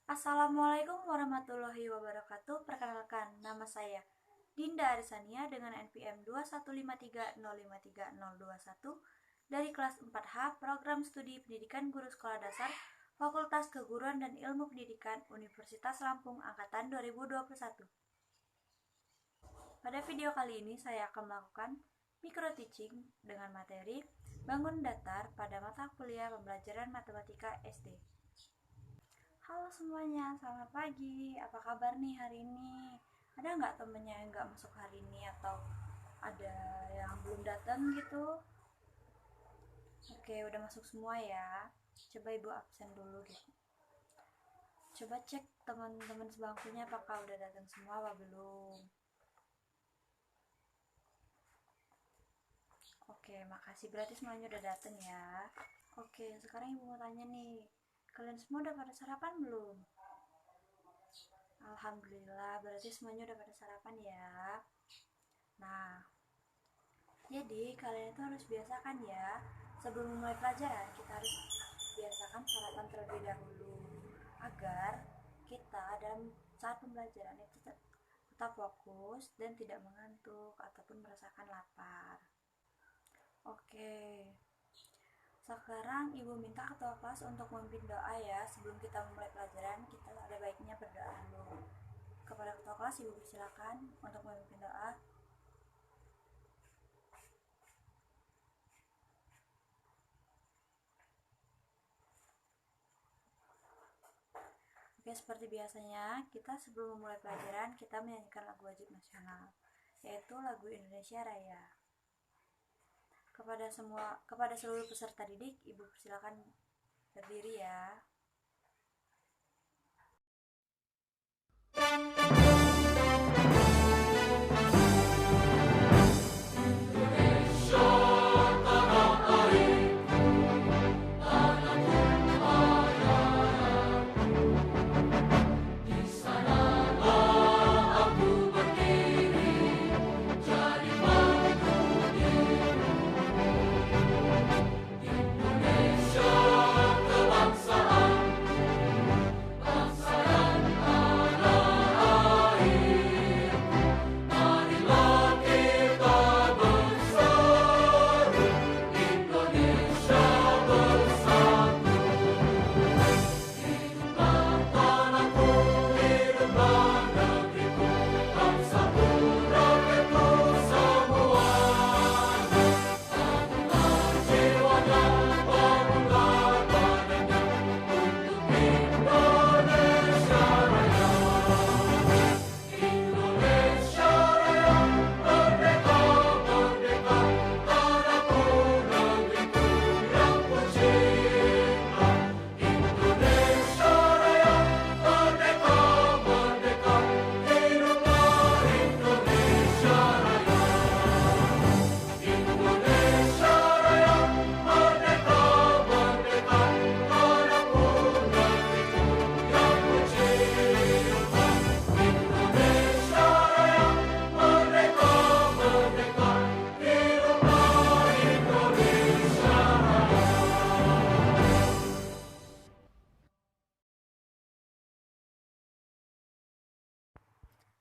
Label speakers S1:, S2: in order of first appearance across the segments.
S1: Assalamualaikum warahmatullahi wabarakatuh. Perkenalkan, nama saya Dinda Arisania dengan NPM 21530530021 dari kelas 4H Program Studi Pendidikan Guru Sekolah Dasar Fakultas Keguruan dan Ilmu Pendidikan Universitas Lampung Angkatan 2021. Pada video kali ini saya akan melakukan micro teaching dengan materi bangun datar pada mata kuliah pembelajaran matematika SD. Halo semuanya, selamat pagi. Apa kabar nih hari ini? Ada nggak temennya yang nggak masuk hari ini atau ada yang belum datang gitu? Oke, udah masuk semua ya. Coba ibu absen dulu gitu. Coba cek teman-teman sebangkunya apakah udah datang semua apa belum. Oke, makasih. Berarti semuanya udah datang ya. Oke, sekarang ibu mau tanya nih. Kalian semua udah pada sarapan belum? Alhamdulillah, berarti semuanya udah pada sarapan ya. Nah, jadi kalian itu harus biasakan ya, sebelum memulai pelajaran kita harus biasakan sarapan terlebih dahulu agar kita dalam saat pembelajaran itu tetap fokus dan tidak mengantuk ataupun merasakan lapar. Oke, sekarang ibu minta ketua kelas untuk memimpin doa ya. Sebelum kita memulai pelajaran, kita ada baiknya berdoa dulu. Kepada ketua kelas, ibu silakan untuk memimpin doa. Oke, seperti biasanya, kita sebelum memulai pelajaran, kita menyanyikan lagu wajib nasional, yaitu lagu Indonesia Raya. Kepada seluruh peserta didik, ibu persilakan berdiri ya.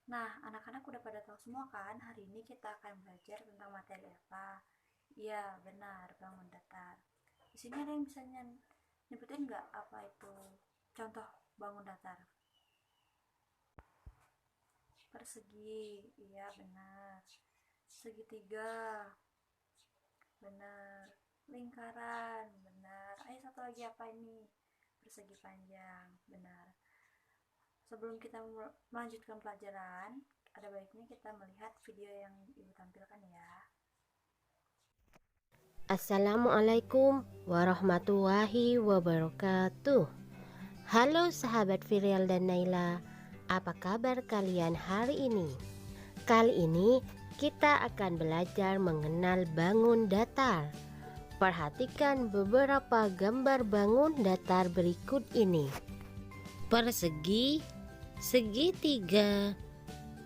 S1: Nah, anak-anak udah pada tahu semua kan, hari ini kita akan belajar tentang materi apa? Iya, benar, bangun datar. Di sini ada yang bisa nyebutin nggak apa itu contoh bangun datar? Persegi, iya benar. Segitiga, benar. Lingkaran, benar. Ayo satu lagi apa ini? Persegi panjang, benar. Sebelum kita melanjutkan pelajaran, ada baiknya kita melihat video yang ibu tampilkan ya.
S2: Assalamualaikum warahmatullahi wabarakatuh. Halo sahabat Virial dan Naila, apa kabar kalian hari ini? Kali ini kita akan belajar mengenal bangun datar. Perhatikan beberapa gambar bangun datar berikut ini. Persegi, segitiga,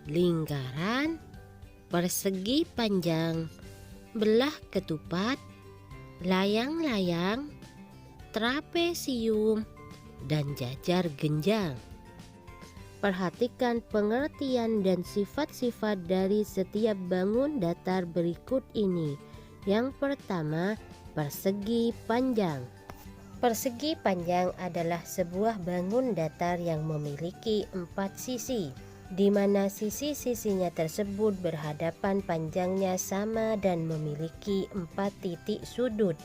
S2: lingkaran, persegi panjang, belah ketupat, layang-layang, trapesium, dan jajar genjang. Perhatikan pengertian dan sifat-sifat dari setiap bangun datar berikut ini. Yang pertama, persegi panjang. Persegi panjang adalah sebuah bangun datar yang memiliki 4 sisi, di mana sisi-sisinya tersebut berhadapan, panjangnya sama dan memiliki 4 titik sudut.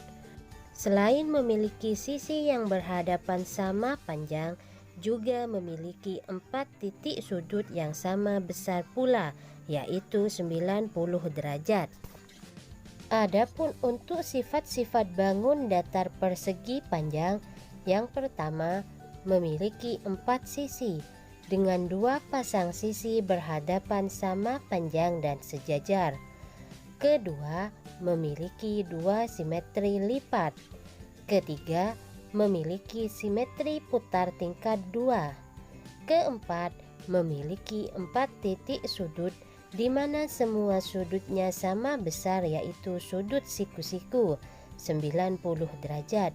S2: Selain memiliki sisi yang berhadapan sama panjang, juga memiliki 4 titik sudut yang sama besar pula, yaitu 90 derajat. Adapun untuk sifat-sifat bangun datar persegi panjang, yang pertama memiliki 4 sisi dengan 2 pasang sisi berhadapan sama panjang dan sejajar. Kedua, memiliki 2 simetri lipat. Ketiga, memiliki simetri putar tingkat 2. Keempat, memiliki 4 titik sudut di mana semua sudutnya sama besar, yaitu sudut siku-siku 90 derajat.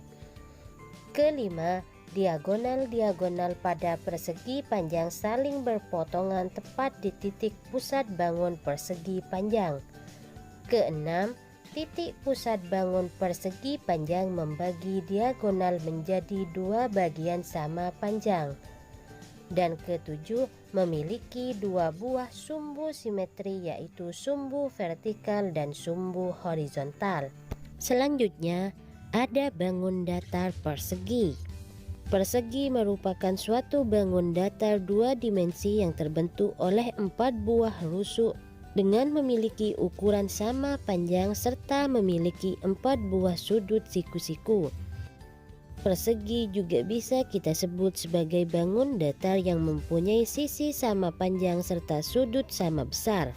S2: Kelima, diagonal-diagonal pada persegi panjang saling berpotongan tepat di titik pusat bangun persegi panjang. Keenam, titik pusat bangun persegi panjang membagi diagonal menjadi 2 bagian sama panjang. Dan ketujuh, memiliki 2 buah sumbu simetri, yaitu sumbu vertikal dan sumbu horizontal. Selanjutnya, ada bangun datar persegi. Persegi merupakan suatu bangun datar 2 dimensi yang terbentuk oleh 4 buah rusuk dengan memiliki ukuran sama panjang serta memiliki 4 buah sudut siku-siku. Persegi juga bisa kita sebut sebagai bangun datar yang mempunyai sisi sama panjang serta sudut sama besar.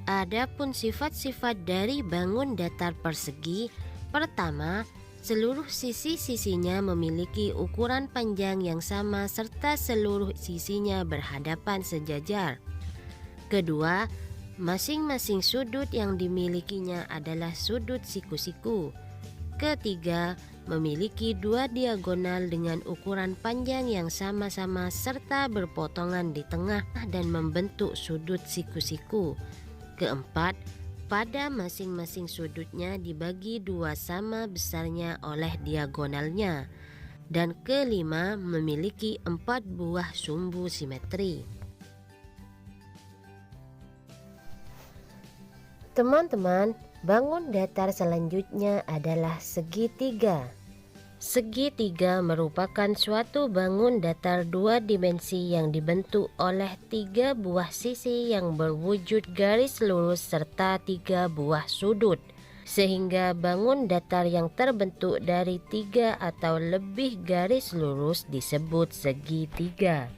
S2: Adapun sifat-sifat dari bangun datar persegi, pertama, seluruh sisi-sisinya memiliki ukuran panjang yang sama serta seluruh sisinya berhadapan sejajar. Kedua, masing-masing sudut yang dimilikinya adalah sudut siku-siku. Ketiga, memiliki 2 diagonal dengan ukuran panjang yang sama-sama serta berpotongan di tengah dan membentuk sudut siku-siku. Keempat, pada masing-masing sudutnya dibagi 2 sama besarnya oleh diagonalnya. Dan kelima, memiliki 4 buah sumbu simetri. Teman-teman, bangun datar selanjutnya adalah segitiga. Segitiga merupakan suatu bangun datar 2 dimensi yang dibentuk oleh 3 buah sisi yang berwujud garis lurus serta 3 buah sudut, sehingga bangun datar yang terbentuk dari 3 atau lebih garis lurus disebut segitiga.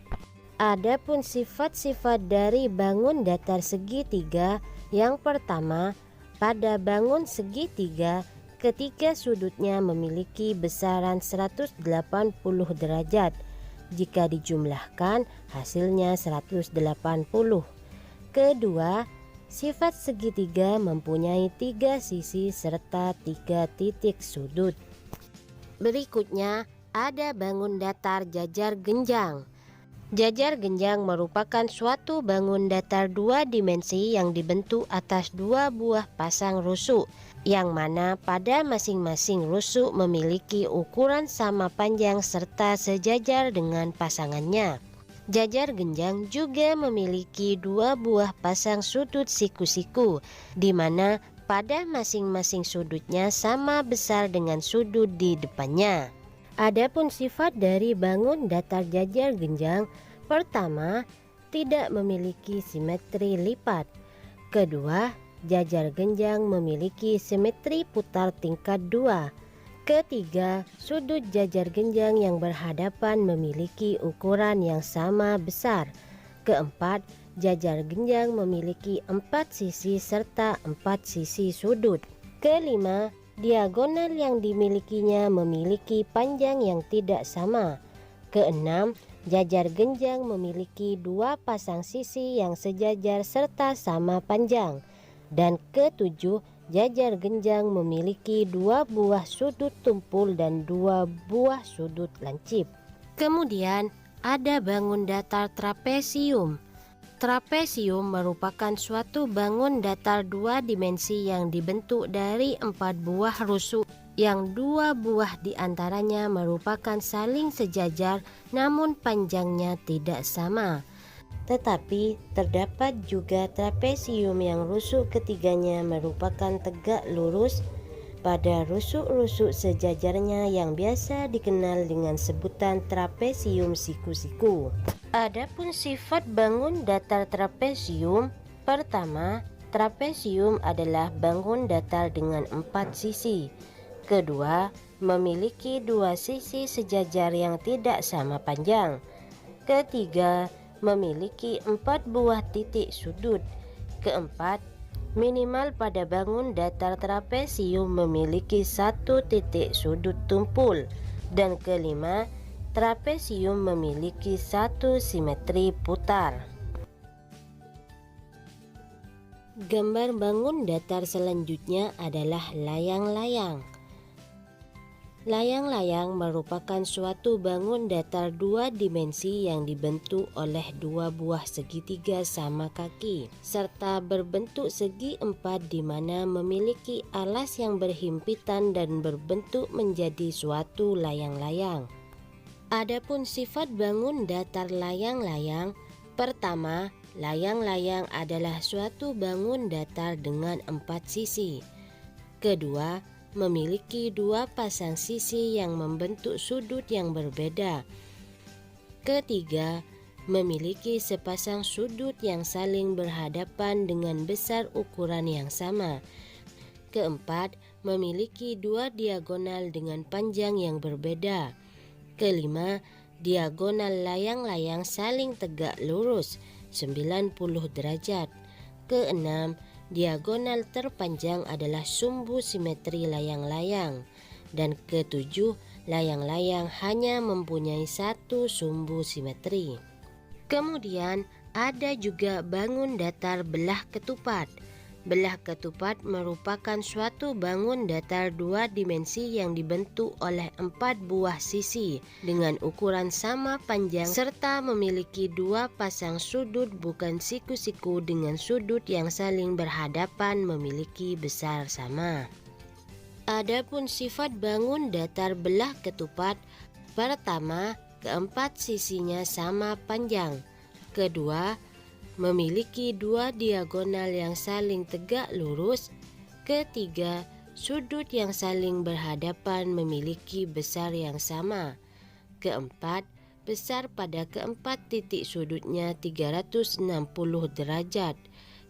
S2: Adapun sifat-sifat dari bangun datar segitiga, yang pertama, pada bangun segitiga, ketiga sudutnya memiliki besaran 180 derajat. Jika dijumlahkan, hasilnya 180. Kedua, sifat segitiga mempunyai 3 sisi serta 3 titik sudut. Berikutnya, ada bangun datar jajar genjang. Jajar genjang merupakan suatu bangun datar 2 dimensi yang dibentuk atas 2 buah pasang rusuk, yang mana pada masing-masing rusuk memiliki ukuran sama panjang serta sejajar dengan pasangannya. Jajar genjang juga memiliki 2 buah pasang sudut siku-siku, di mana pada masing-masing sudutnya sama besar dengan sudut di depannya. Adapun sifat dari bangun datar jajar genjang, pertama, tidak memiliki simetri lipat. Kedua, jajar genjang memiliki simetri putar tingkat 2. Ketiga, sudut jajar genjang yang berhadapan memiliki ukuran yang sama besar. Keempat, jajar genjang memiliki 4 sisi serta 4 sisi sudut. Kelima, diagonal yang dimilikinya memiliki panjang yang tidak sama. Keenam, jajar genjang memiliki 2 pasang sisi yang sejajar serta sama panjang. Dan ketujuh, jajar genjang memiliki 2 buah sudut tumpul dan 2 buah sudut lancip. Kemudian ada bangun datar trapesium. Trapesium merupakan suatu bangun datar dua dimensi yang dibentuk dari 4 buah rusuk, yang 2 buah diantaranya merupakan saling sejajar namun panjangnya tidak sama. Tetapi terdapat juga trapesium yang rusuk ketiganya merupakan tegak lurus pada rusuk-rusuk sejajarnya yang biasa dikenal dengan sebutan trapesium siku-siku. Adapun sifat bangun datar trapesium, pertama, trapesium adalah bangun datar dengan 4 sisi. Kedua, memiliki 2 sisi sejajar yang tidak sama panjang. Ketiga, memiliki 4 buah titik sudut. Keempat, minimal pada bangun datar trapesium memiliki 1 titik sudut tumpul. Dan kelima, trapesium memiliki 1 simetri putar. Gambar bangun datar selanjutnya adalah layang-layang. Layang-layang merupakan suatu bangun datar 2 dimensi yang dibentuk oleh 2 buah segitiga sama kaki serta berbentuk segi 4 di mana memiliki alas yang berhimpitan dan berbentuk menjadi suatu layang-layang. Adapun sifat bangun datar layang-layang, pertama, layang-layang adalah suatu bangun datar dengan 4 sisi. Kedua, memiliki 2 pasang sisi yang membentuk sudut yang berbeda. Ketiga, memiliki sepasang sudut yang saling berhadapan dengan besar ukuran yang sama. Keempat, memiliki 2 diagonal dengan panjang yang berbeda. Kelima, diagonal layang-layang saling tegak lurus 90 derajat. Keenam, diagonal terpanjang adalah sumbu simetri layang-layang. Dan ketujuh, layang-layang hanya mempunyai 1 sumbu simetri. Kemudian ada juga bangun datar belah ketupat. Belah ketupat merupakan suatu bangun datar 2 dimensi yang dibentuk oleh 4 buah sisi dengan ukuran sama panjang serta memiliki 2 pasang sudut bukan siku-siku dengan sudut yang saling berhadapan memiliki besar sama. Adapun sifat bangun datar belah ketupat, pertama, keempat sisinya sama panjang. Kedua, memiliki 2 diagonal yang saling tegak lurus. Ketiga, sudut yang saling berhadapan memiliki besar yang sama. Keempat, besar pada keempat titik sudutnya 360 derajat.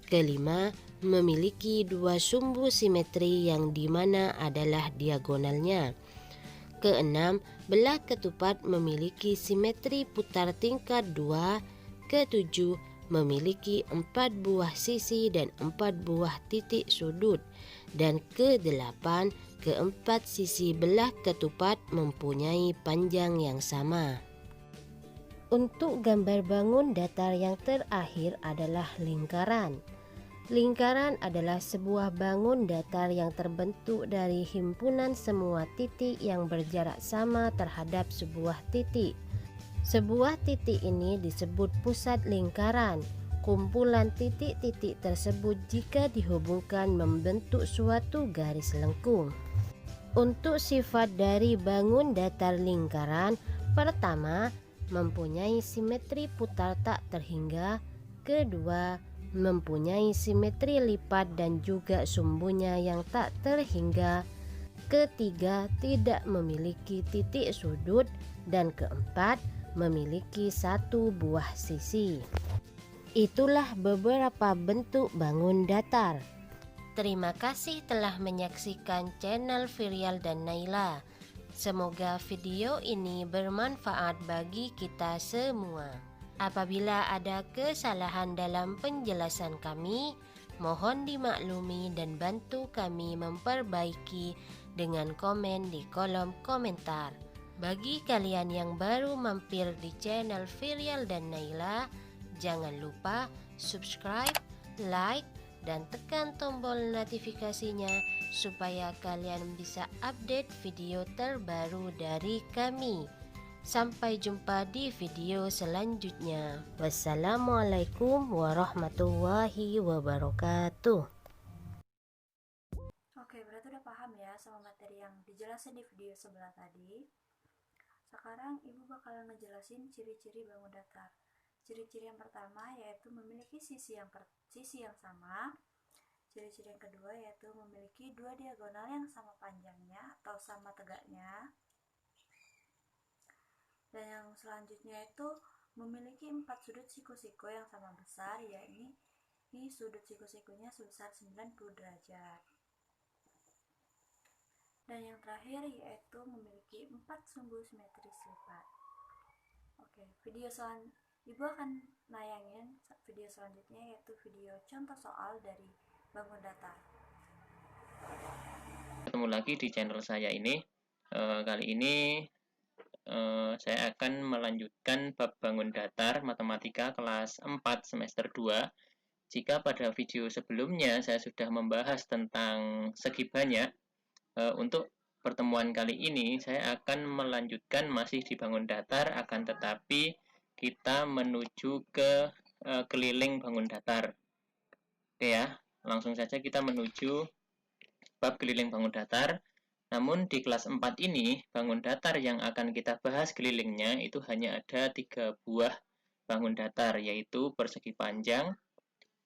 S2: Kelima, memiliki 2 sumbu simetri yang dimana adalah diagonalnya. Keenam, belah ketupat memiliki simetri putar tingkat 2. Ketujuh, memiliki 4 buah sisi dan 4 buah titik sudut. Dan ke-8, keempat sisi belah ketupat mempunyai panjang yang sama. Untuk gambar bangun datar yang terakhir adalah lingkaran. Lingkaran adalah sebuah bangun datar yang terbentuk dari himpunan semua titik yang berjarak sama terhadap sebuah titik. Sebuah titik ini disebut pusat lingkaran. Kumpulan titik-titik tersebut jika dihubungkan membentuk suatu garis lengkung. Untuk sifat dari bangun datar lingkaran, pertama, mempunyai simetri putar tak terhingga. Kedua, mempunyai simetri lipat dan juga sumbunya yang tak terhingga. Ketiga, tidak memiliki titik sudut. Dan keempat, memiliki 1 buah sisi. Itulah beberapa bentuk bangun datar. Terima kasih telah menyaksikan channel Virial dan Naila. Semoga video ini bermanfaat bagi kita semua. Apabila ada kesalahan dalam penjelasan kami, mohon dimaklumi dan bantu kami memperbaiki dengan komen di kolom komentar. Bagi kalian yang baru mampir di channel Virial dan Naila, jangan lupa subscribe, like, dan tekan tombol notifikasinya supaya kalian bisa update video terbaru dari kami. Sampai jumpa di video selanjutnya. Wassalamualaikum warahmatullahi wabarakatuh.
S1: Oke, berarti udah paham ya sama materi yang dijelasin di video sebelah tadi. Sekarang Ibu bakal ngejelasin ciri-ciri bangun datar. Ciri-ciri yang pertama yaitu memiliki sisi yang sama. Ciri-ciri yang kedua yaitu memiliki dua diagonal yang sama panjangnya atau sama tegaknya. Dan yang selanjutnya itu memiliki 4 sudut siku-siku yang sama besar, yakni sudut siku-sikunya sebesar 90 derajat. Dan yang terakhir yaitu memiliki 4 sumbu simetris lipat. Oke, Ibu akan nayangin video selanjutnya yaitu video contoh soal dari bangun datar.
S3: Ketemu lagi di channel saya ini. Kali ini saya akan melanjutkan bab bangun datar matematika kelas 4 semester 2. Jika pada video sebelumnya saya sudah membahas tentang segi banyak, untuk pertemuan kali ini saya akan melanjutkan masih di bangun datar, akan tetapi kita menuju ke keliling bangun datar. Oke ya, langsung saja kita menuju bab keliling bangun datar. Namun di kelas 4 ini, bangun datar yang akan kita bahas kelilingnya itu hanya ada 3 buah bangun datar, yaitu persegi panjang,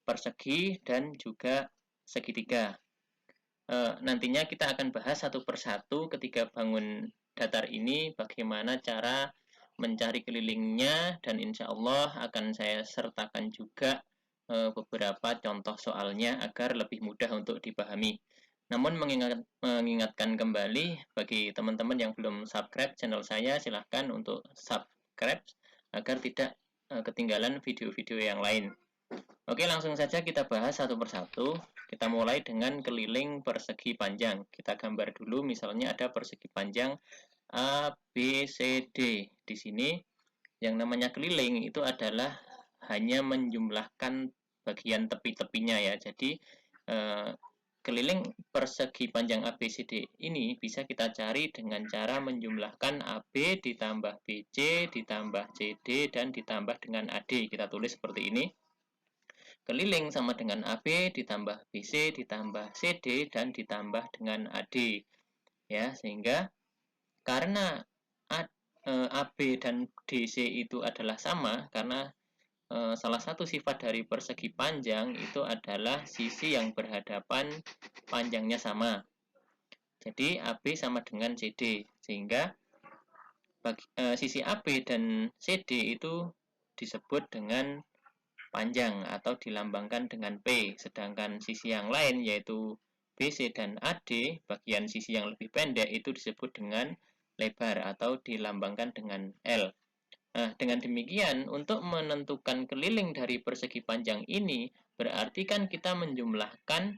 S3: persegi, dan juga segitiga. Nantinya kita akan bahas satu persatu ketiga bangun datar ini, bagaimana cara mencari kelilingnya, dan insya Allah akan saya sertakan juga beberapa contoh soalnya agar lebih mudah untuk dipahami. Namun mengingatkan kembali bagi teman-teman yang belum subscribe channel saya, silahkan untuk subscribe agar tidak ketinggalan video-video yang lain. Oke, langsung saja kita bahas satu persatu. Kita mulai dengan keliling persegi panjang. Kita gambar dulu, misalnya ada persegi panjang A, B, C, D. Di sini yang namanya keliling itu adalah hanya menjumlahkan bagian tepi-tepinya ya. Jadi keliling persegi panjang ABCD ini bisa kita cari dengan cara menjumlahkan AB ditambah BC ditambah CD dan ditambah dengan AD. Kita tulis seperti ini. Keliling sama dengan AB ditambah BC ditambah CD dan ditambah dengan AD. Ya, sehingga karena AB dan DC itu adalah sama, karena salah satu sifat dari persegi panjang itu adalah sisi yang berhadapan panjangnya sama. Jadi AB sama dengan CD, sehingga sisi AB dan CD itu disebut dengan panjang atau dilambangkan dengan P, sedangkan sisi yang lain yaitu BC dan AD, bagian sisi yang lebih pendek itu disebut dengan lebar atau dilambangkan dengan L. Nah, dengan demikian, untuk menentukan keliling dari persegi panjang ini, berarti kan kita menjumlahkan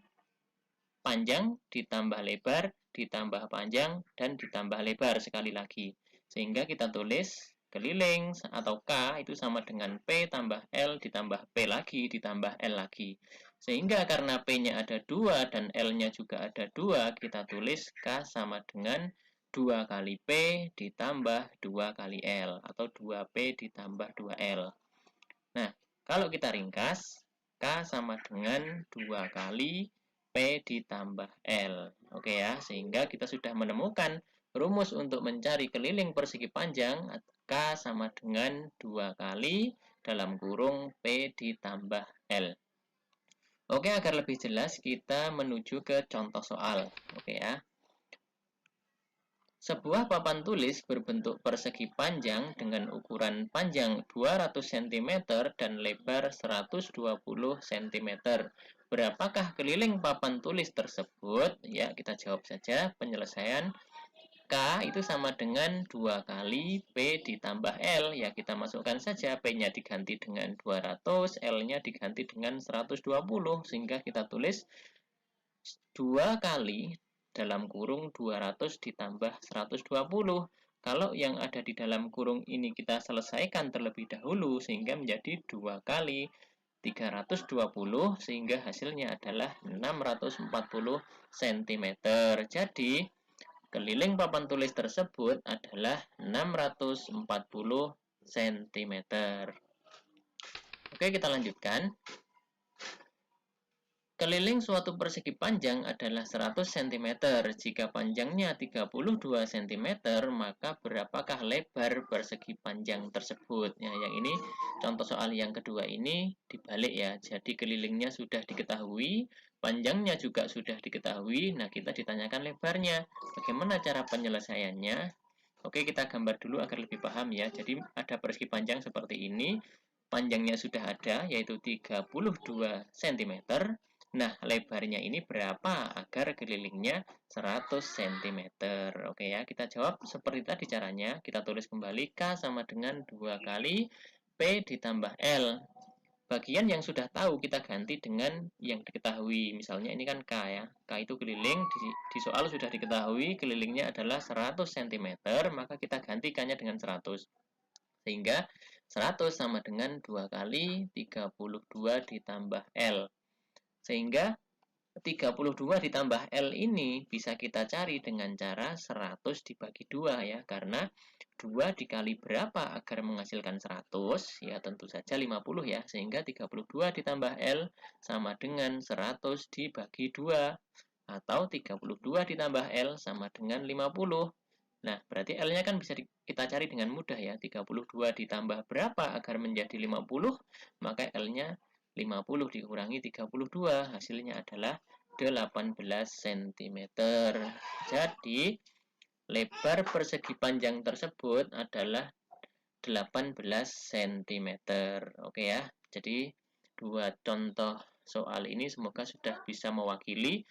S3: panjang ditambah lebar, ditambah panjang, dan ditambah lebar sekali lagi. Sehingga kita tulis keliling atau K itu sama dengan P tambah L ditambah P lagi ditambah L lagi. Sehingga karena P-nya ada 2 dan L-nya juga ada 2, kita tulis K sama dengan 2 kali P ditambah 2 kali L atau 2P ditambah 2L. Nah, kalau kita ringkas, K sama dengan 2 kali P ditambah L. Oke ya, sehingga kita sudah menemukan rumus untuk mencari keliling persegi panjang. K sama dengan 2 kali dalam kurung P ditambah L. Oke, agar lebih jelas kita menuju ke contoh soal. Oke ya. Sebuah papan tulis berbentuk persegi panjang dengan ukuran panjang 200 cm dan lebar 120 cm. Berapakah keliling papan tulis tersebut? Ya, kita jawab saja penyelesaian. K itu sama dengan 2 kali P ditambah L. Ya, kita masukkan saja P-nya diganti dengan 200, L-nya diganti dengan 120. Sehingga kita tulis 2 kali dalam kurung 200 ditambah 120. Kalau yang ada di dalam kurung ini kita selesaikan terlebih dahulu, sehingga menjadi 2 kali 320, sehingga hasilnya adalah 640 cm. Jadi keliling papan tulis tersebut adalah 640 cm. Oke, kita lanjutkan. Keliling suatu persegi panjang adalah 100 cm. Jika panjangnya 32 cm, maka berapakah lebar persegi panjang tersebut? Nah, yang ini contoh soal yang kedua ini dibalik ya. Jadi kelilingnya sudah diketahui, panjangnya juga sudah diketahui. Nah, kita ditanyakan lebarnya. Bagaimana cara penyelesaiannya? Oke, kita gambar dulu agar lebih paham ya. Jadi ada persegi panjang seperti ini. Panjangnya sudah ada, yaitu 32 cm. Nah, lebarnya ini berapa agar kelilingnya 100 cm? Oke ya, kita jawab seperti tadi caranya. Kita tulis kembali K sama dengan 2 kali P ditambah L. Bagian yang sudah tahu kita ganti dengan yang diketahui. Misalnya ini kan K ya. K itu keliling, di soal sudah diketahui kelilingnya adalah 100 cm, maka kita gantikannya dengan 100. Sehingga 100 sama dengan 2 kali 32 ditambah L. Sehingga 32 ditambah L ini bisa kita cari dengan cara 100 dibagi 2 ya. Karena 2 dikali berapa agar menghasilkan 100? Ya tentu saja 50 ya. Sehingga 32 ditambah L sama dengan 100 dibagi 2. Atau 32 ditambah L sama dengan 50. Nah, berarti L-nya kan bisa kita cari dengan mudah ya. 32 ditambah berapa agar menjadi 50? Maka L-nya 50 dikurangi 32, hasilnya adalah 18 cm. Jadi, lebar persegi panjang tersebut adalah 18 cm. Oke ya, jadi dua contoh soal ini semoga sudah bisa mewakili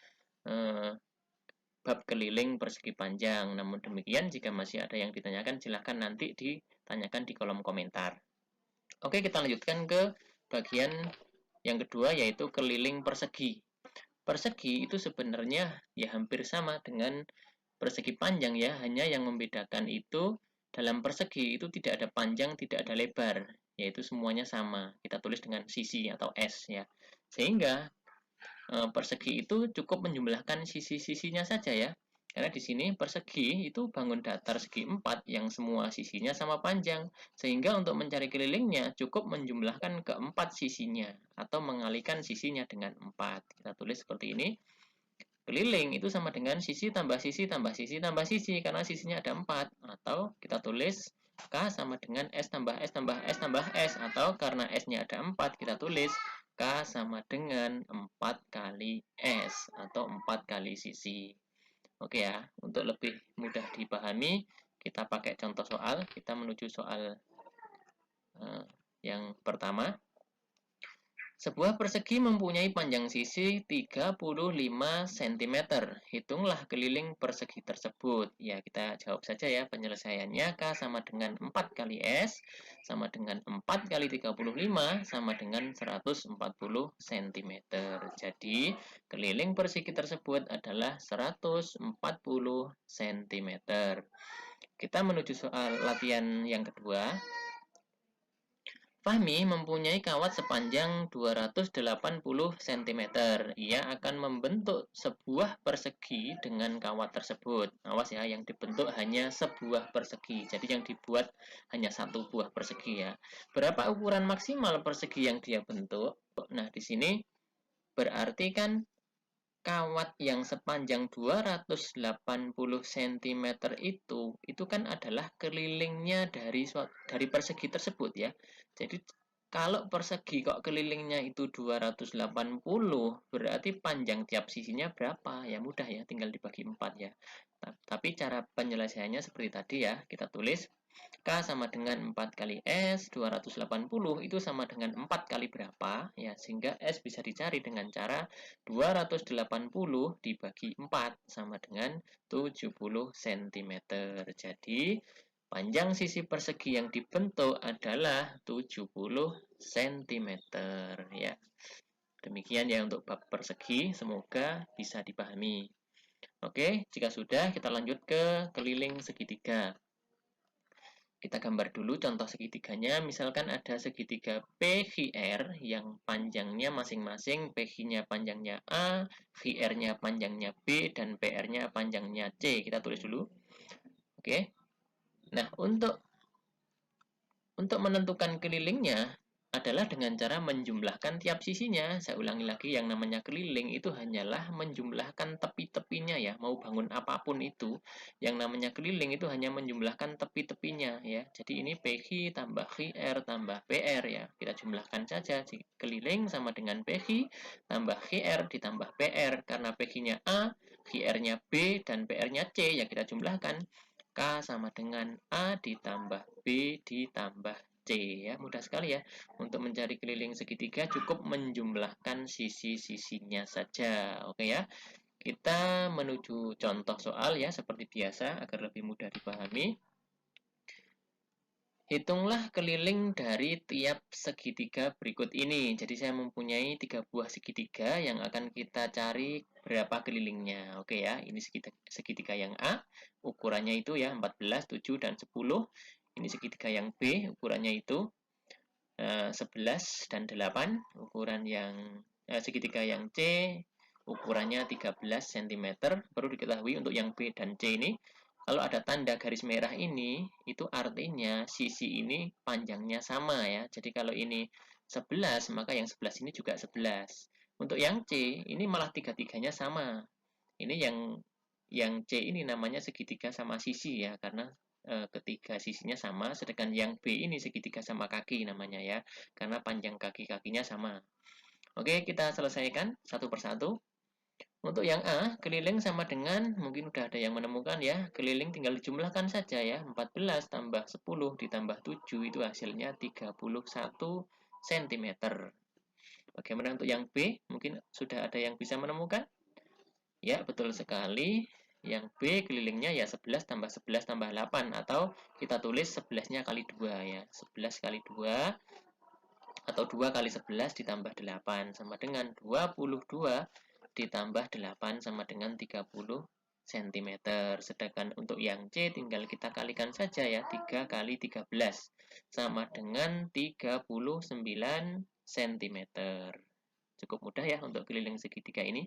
S3: bab keliling persegi panjang. Namun demikian, jika masih ada yang ditanyakan, silahkan nanti ditanyakan di kolom komentar. Oke, kita lanjutkan ke bagian yang kedua, yaitu keliling persegi. Persegi itu sebenarnya ya hampir sama dengan persegi panjang ya, hanya yang membedakan itu dalam persegi itu tidak ada panjang, tidak ada lebar, yaitu semuanya sama. Kita tulis dengan sisi atau S ya. Sehingga persegi itu cukup menjumlahkan sisi-sisinya saja ya. Karena di sini persegi itu bangun datar segi 4 yang semua sisinya sama panjang. Sehingga untuk mencari kelilingnya cukup menjumlahkan keempat sisinya atau mengalikan sisinya dengan 4. Kita tulis seperti ini. Keliling itu sama dengan sisi tambah sisi tambah sisi tambah sisi karena sisinya ada 4. Atau kita tulis K sama dengan S tambah S tambah S tambah S. Atau karena S-nya ada 4 kita tulis K sama dengan 4 kali S atau 4 kali sisi. Oke ya, untuk lebih mudah dipahami, kita pakai contoh soal. Kita menuju soal yang pertama. Sebuah persegi mempunyai panjang sisi 35 cm. Hitunglah keliling persegi tersebut. Ya, kita jawab saja ya penyelesaiannya. K sama dengan 4 kali S, sama dengan 4 kali 35, sama dengan 140 cm. Jadi, keliling persegi tersebut adalah 140 cm. Kita menuju soal latihan yang kedua. Fahmi mempunyai kawat sepanjang 280 cm. Ia akan membentuk sebuah persegi dengan kawat tersebut. Awas ya, yang dibentuk hanya sebuah persegi. Jadi yang dibuat hanya satu buah persegi ya. Berapa ukuran maksimal persegi yang dia bentuk? Nah, di sini berarti kan kawat yang sepanjang 280 cm itu kan adalah kelilingnya dari persegi tersebut ya. Jadi kalau persegi kok kelilingnya itu 280, berarti panjang tiap sisinya berapa? Ya mudah ya, tinggal dibagi 4 ya. Tapi cara penyelesaiannya seperti tadi ya, kita tulis K sama dengan 4 kali S, 280 itu sama dengan 4 kali berapa? Ya, sehingga S bisa dicari dengan cara 280 dibagi 4 sama dengan 70 cm. Jadi, panjang sisi persegi yang dibentuk adalah 70 cm. Ya. Demikian ya untuk bab persegi, semoga bisa dipahami. Oke, jika sudah, kita lanjut ke keliling segitiga. Kita gambar dulu contoh segitiganya. Misalkan ada segitiga PQR yang panjangnya masing-masing, PQ-nya panjangnya A, QR-nya panjangnya B, dan PR-nya panjangnya C. Kita tulis dulu. Oke. Nah, untuk menentukan kelilingnya adalah dengan cara menjumlahkan tiap sisinya. Saya ulangi lagi, yang namanya keliling itu hanyalah menjumlahkan tepi-tepinya ya. Mau bangun apapun itu, yang namanya keliling itu hanya menjumlahkan tepi-tepinya ya. Jadi ini PQ tambah QR tambah PR ya. Kita jumlahkan saja. Keliling sama dengan PQ tambah QR ditambah PR. Karena PQ-nya A, QR-nya B, dan PR-nya C ya kita jumlahkan. K sama dengan A ditambah B ditambah C ya. Mudah sekali ya. Untuk mencari keliling segitiga cukup menjumlahkan sisi-sisinya saja. Oke ya. Kita menuju contoh soal ya seperti biasa agar lebih mudah dipahami. Hitunglah keliling dari tiap segitiga berikut ini. Jadi saya mempunyai 3 buah segitiga yang akan kita cari berapa kelilingnya. Oke ya, ini segitiga yang A, ukurannya itu ya 14, 7, dan 10. Ini segitiga yang B, ukurannya itu 11 dan 8. Ukuran yang segitiga yang C, ukurannya 13 cm. Perlu diketahui untuk yang B dan C ini, kalau ada tanda garis merah ini, itu artinya sisi ini panjangnya sama ya. Jadi kalau ini 11, maka yang 11 ini juga 11. Untuk yang C, ini malah tiga-tiganya sama. Ini yang C ini namanya segitiga sama sisi ya, karena ketiga sisinya sama, sedangkan yang B ini segitiga sama kaki namanya ya, karena panjang kaki-kakinya sama. Oke, kita selesaikan satu persatu. Untuk yang A, keliling sama dengan, mungkin udah ada yang menemukan ya, keliling tinggal dijumlahkan saja ya, 14 tambah 10 ditambah 7 itu hasilnya 31 cm. Bagaimana untuk yang B? Mungkin sudah ada yang bisa menemukan? Ya, betul sekali. Yang B kelilingnya ya 11 tambah 11 tambah 8, atau kita tulis 11-nya kali 2 ya, 11 kali 2 atau 2 kali 11 ditambah 8 sama dengan 22 ditambah 8 sama dengan 30 cm. Sedangkan untuk yang C tinggal kita kalikan saja ya, 3 kali 13 sama dengan 39 cm. Cukup mudah ya untuk keliling segitiga ini.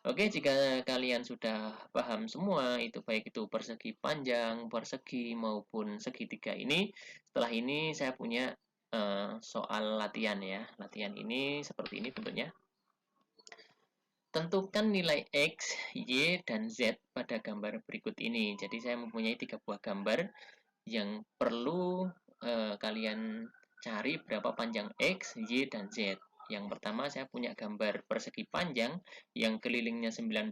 S3: Oke, jika kalian sudah paham semua, itu baik itu persegi panjang, persegi maupun segitiga ini, setelah ini saya punya soal latihan ya. Latihan ini seperti ini bentuknya. Tentukan nilai X, Y, dan Z pada gambar berikut ini. Jadi saya mempunyai 3 buah gambar yang perlu kalian cari berapa panjang X, Y, dan Z. Yang pertama saya punya gambar persegi panjang yang kelilingnya 96,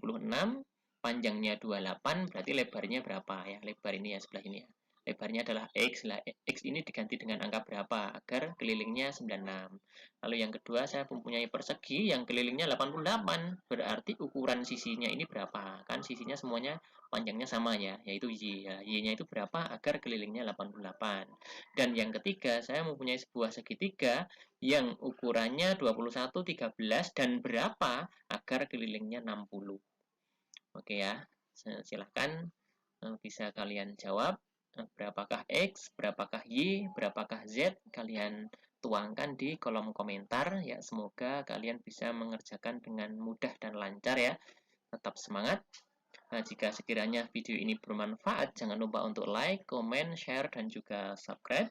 S3: panjangnya 28, berarti lebarnya berapa ya? Lebar ini ya sebelah ini ya. Lebarnya adalah X lah. X ini diganti dengan angka berapa agar kelilingnya 96. Lalu yang kedua saya mempunyai persegi yang kelilingnya 88. Berarti ukuran sisinya ini berapa? Kan sisinya semuanya panjangnya sama ya, yaitu Y. Ya, Y-nya itu berapa agar kelilingnya 88. Dan yang ketiga, saya mempunyai sebuah segitiga yang ukurannya 21, 13, dan berapa agar kelilingnya 60. Oke ya, silahkan bisa kalian jawab. Berapakah X, berapakah Y, berapakah Z, kalian tuangkan di kolom komentar ya. Semoga kalian bisa mengerjakan dengan mudah dan lancar ya. Tetap semangat. Nah, jika sekiranya video ini bermanfaat, jangan lupa untuk like, comment, share, dan juga subscribe.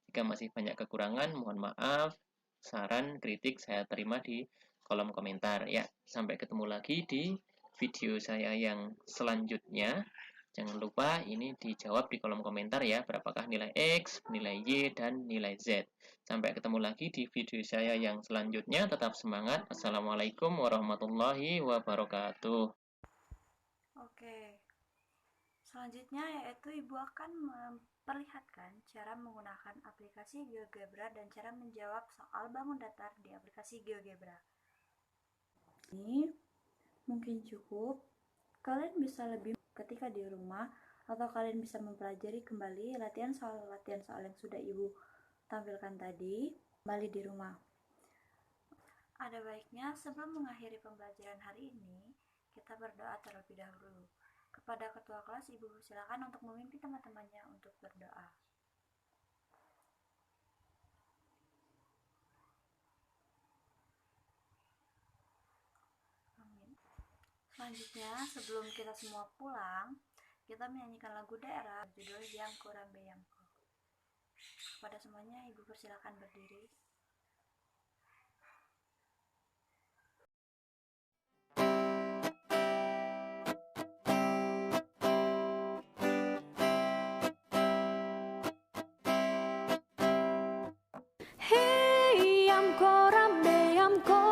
S3: Jika masih banyak kekurangan, mohon maaf. Saran, kritik saya terima di kolom komentar ya. Sampai ketemu lagi di video saya yang selanjutnya. Jangan lupa ini dijawab di kolom komentar ya, berapakah nilai X, nilai Y, dan nilai Z. Sampai ketemu lagi di video saya yang selanjutnya. Tetap semangat. Assalamualaikum warahmatullahi wabarakatuh.
S1: Oke, selanjutnya yaitu Ibu akan memperlihatkan cara menggunakan aplikasi GeoGebra dan cara menjawab soal bangun datar di aplikasi GeoGebra. Ini mungkin cukup. Kalian bisa lebih ketika di rumah, atau kalian bisa mempelajari kembali latihan soal yang sudah Ibu tampilkan tadi kembali di rumah. Ada baiknya sebelum mengakhiri pembelajaran hari ini, kita berdoa terlebih dahulu. Kepada ketua kelas, Ibu silakan untuk memimpin teman-temannya untuk berdoa. Selanjutnya, sebelum kita semua pulang, kita menyanyikan lagu daerah judul Yamko Rambe Yamko. Kepada semuanya, Ibu persilakan berdiri.
S4: Hey Yamko Rambe Yamko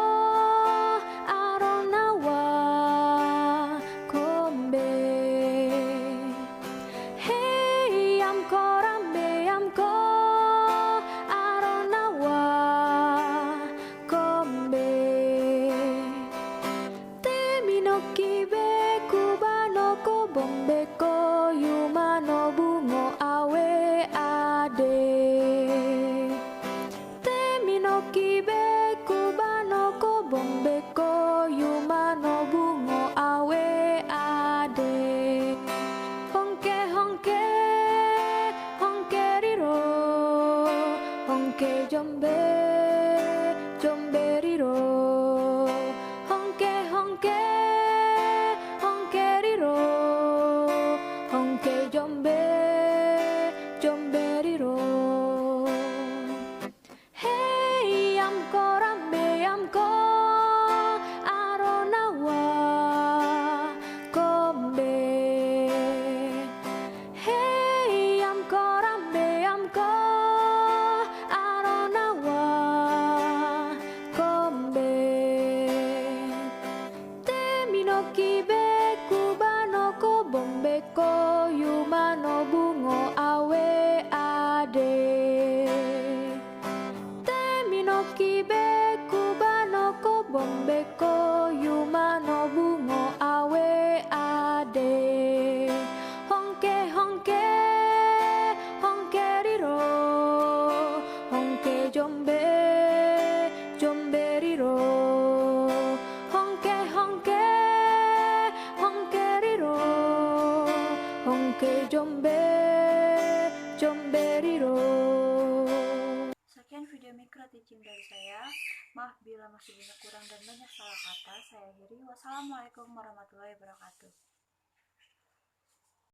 S4: Aronawa Kombe. Hey Yamko Rambe Yamko Aronawa Kombe. Temi no kibe kubano ko bombe ko yuma no bungo awe ade. Kibe kubano ko bombe ko yumano bungo awe ade. Honke honke honke riro honke jombe jombe riro. Honke honke honke riro honke jombe jombe riro. Yamko Rambe Yamko Aronawa Kombe. Hey Yamko Rambe Yamko Aronawa Kombe. Temi no kibe kubano ko bombe ko yumano bungo awe ade. Kibe kubano ko bombe ko yumano bungo awe ade. Honke honke honke riro honke jombe jombe riro. Honke honke honke riro honke jombe jombe riro.
S1: Sekian video micro teaching dari saya. Maaf bila masih banyak kurang dan banyak salah kata. Saya akhiri. Wassalamualaikum warahmatullahi wabarakatuh.